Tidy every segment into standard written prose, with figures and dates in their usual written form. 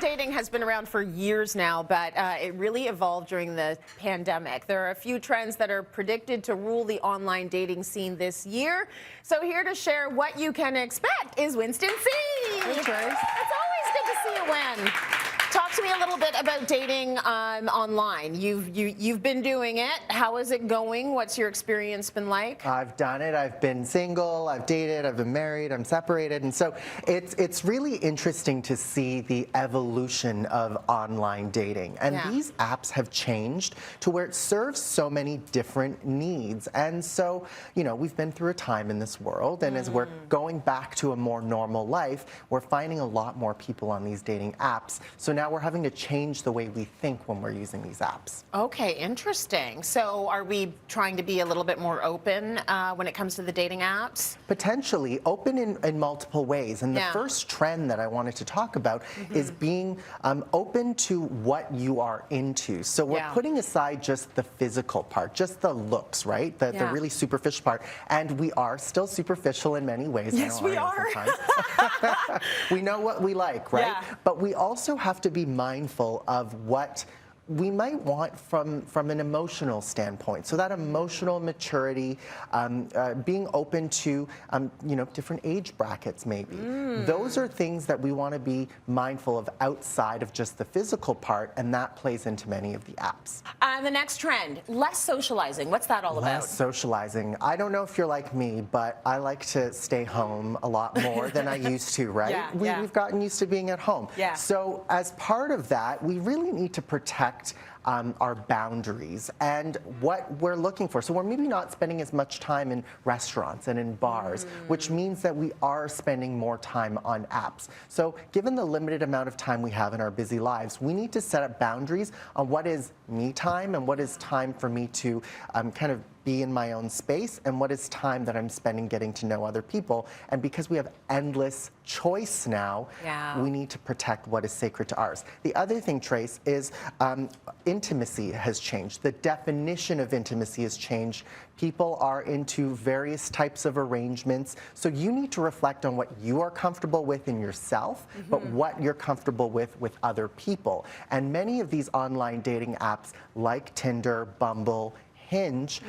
dating has been around for years now, but it really evolved during the pandemic. There are a few trends that are predicted to rule the online dating scene this year. So here to share what you can expect is Winston Sih. Hey, Trace. It's always good to see you win. Talk to me a little bit about dating online. You've been doing it. How is it going? What's your experience been like? I've done it. I've been single, I've dated, I've been married, I'm separated. And so it's really interesting to see the evolution of online dating. And these apps have changed to where it serves so many different needs. And so, you know, we've been through a time in this world, and as we're going back to a more normal life, we're finding a lot more people on these dating apps. So now we're having to change the way we think when we're using these apps. Okay, interesting. So are we trying to be a little bit more open when it comes to the dating apps? Potentially open in multiple ways. And the first trend that I wanted to talk about is being open to what you are into. So we're putting aside just the physical part, just the looks, right? The really superficial part. And we are still superficial in many ways. Yes, we are. We know what we like, right? Yeah. But we also have to be mindful of what we might want from an emotional standpoint. So that emotional maturity, being open to you know, different age brackets maybe. Those are things that we want to be mindful of outside of just the physical part, and that plays into many of the apps. The next trend, less socializing. What's that all about? Less socializing. I don't know if you're like me, but I like to stay home a lot more than I used to, right? We've gotten used to being at home. So as part of that, we really need to protect our boundaries and what we're looking for. So we're maybe not spending as much time in restaurants and in bars, which means that we are spending more time on apps. So given the limited amount of time we have in our busy lives, we need to set up boundaries on what is me time and what is time for me to kind of be in my own space, and what is time that I'm spending getting to know other people. And because we have endless choice now, we need to protect what is sacred to ours. The other thing, Trace, is intimacy has changed. The definition of intimacy has changed. People are into various types of arrangements. So you need to reflect on what you are comfortable with in yourself, but what you're comfortable with other people. And many of these online dating apps like Tinder, Bumble, Hinge,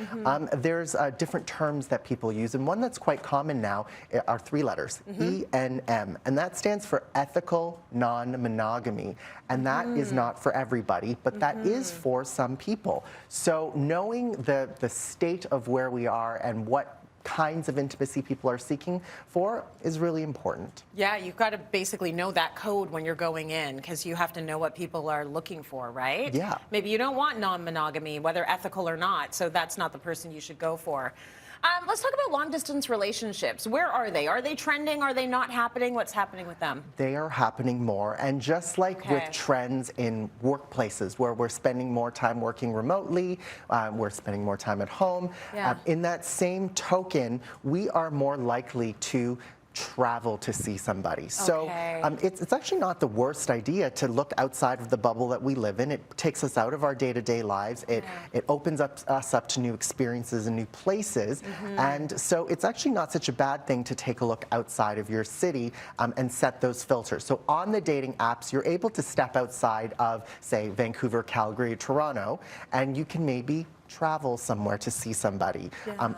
there's different terms that people use, and one that's quite common now are three letters, ENM, and that stands for ethical non-monogamy, and that is not for everybody, but that is for some people. So knowing the state of where we are and what kinds of intimacy people are seeking for is really important. Yeah, you've got to basically know that code when you're going in, because you have to know what people are looking for, right? Yeah. Maybe you don't want non-monogamy, whether ethical or not, so that's not the person you should go for. Let's talk about long-distance relationships. Where are they? Are they trending? Are they not happening? What's happening with them? They are happening more. And just like with trends in workplaces where we're spending more time working remotely, we're spending more time at home, in that same token, we are more likely to travel to see somebody. So it's actually not the worst idea to look outside of the bubble that we live in. It takes us out of our day-to-day lives. It opens us up to new experiences and new places. And so it's actually not such a bad thing to take a look outside of your city and set those filters. So on the dating apps, you're able to step outside of, say, Vancouver, Calgary, Toronto, and you can maybe travel somewhere to see somebody.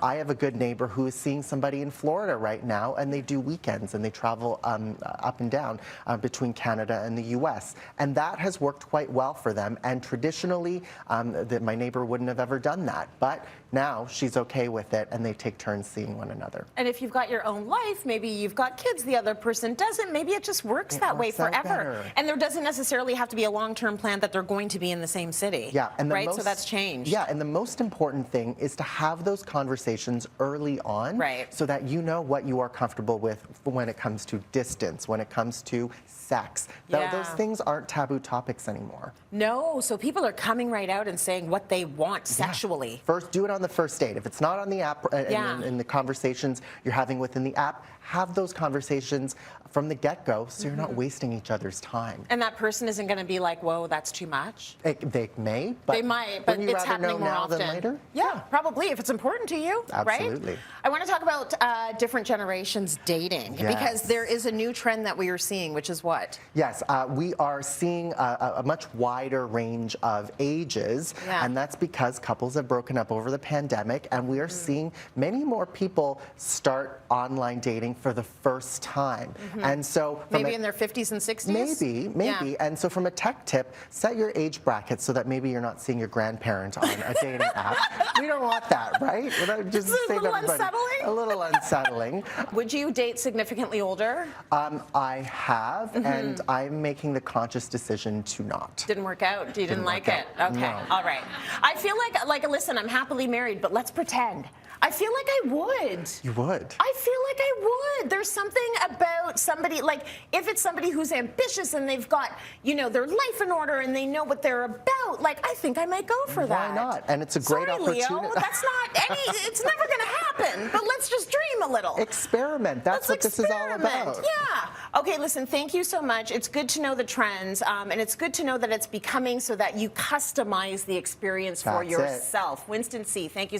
I have a good neighbor who is seeing somebody in Florida right now, and they do weekends and they travel up and down between Canada and the US. And that has worked quite well for them. And traditionally, my neighbor wouldn't have ever done that. But now she's okay with it, and they take turns seeing one another. And if you've got your own life, maybe you've got kids, the other person doesn't, maybe it just works that way forever. And there doesn't necessarily have to be a long-term plan that they're going to be in the same city. And so that's changed. And the most important thing is to have those conversations early on, so that you know what you are comfortable with when it comes to distance, when it comes to sex. Those things aren't taboo topics anymore. No, so people are coming right out and saying what they want sexually. First, do it on the first date. If it's not on the app and the conversations you're having within the app, have those conversations from the get-go so you're not wasting each other's time. And that person isn't going to be like, whoa, that's too much? They may, but they might, but it's happening more often. often. than later? Yeah, probably, if it's important to you, Absolutely. right? I want to talk about different generations dating, because there is a new trend that we are seeing, which is what? Yes, we are seeing a much wider range of ages, and that's because couples have broken up over the pandemic, and we are seeing many more people start online dating for the first time. And so maybe in their 50s and 60s? Maybe. Yeah. And so from a tech tip, set your age bracket so that maybe you're not seeing your grandparent on a dating app. We don't want that, right? Just a little unsettling? A little unsettling. Would you date significantly older? I have, and I'm making the conscious decision to not. Didn't work out? You didn't like it? Okay, no. All right. I feel like, listen, I'm happily married, but let's pretend. I feel like I would. You would? I feel like I would. There's something about somebody, like, if it's somebody who's ambitious and they've got, you know, their life in order and they know what they're about, like, I think I might go for that. Why not? And it's a great opportunity. Leo, that's not any, it's never going to happen, but let's just dream a little. Experiment. That's what this is all about. Yeah. Okay, listen, thank you so much. It's good to know the trends, and it's good to know that it's becoming so that you customize the experience for yourself. Winston Sih, thank you so much.